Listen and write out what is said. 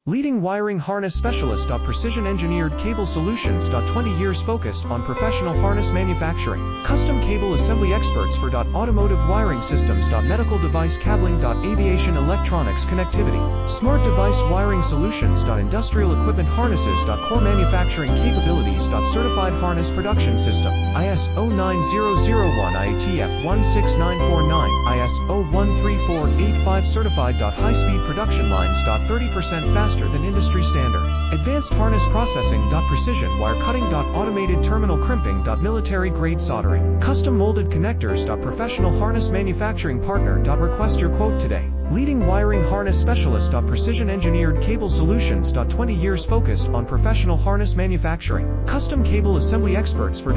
Leading wiring harness specialist. Precision engineered cable solutions. 20 years focused on professional harness manufacturing. Custom cable assembly experts for automotive wiring systems. Medical device cabling. Aviation electronics connectivity. Smart device wiring solutions. Industrial equipment harnesses. Core manufacturing capabilities. Certified harness production system. ISO 9001 IATF 16949 ISO 13485 certified. High-speed production lines. 30% faster than industry standard. Advanced harness processing. Precision wire cutting. Automated terminal crimping. Military grade soldering. Custom molded connectors. Professional harness manufacturing partner. Request your quote today. Leading wiring harness specialist. Precision engineered cable solutions. 20 years focused on professional harness manufacturing. Custom cable assembly experts for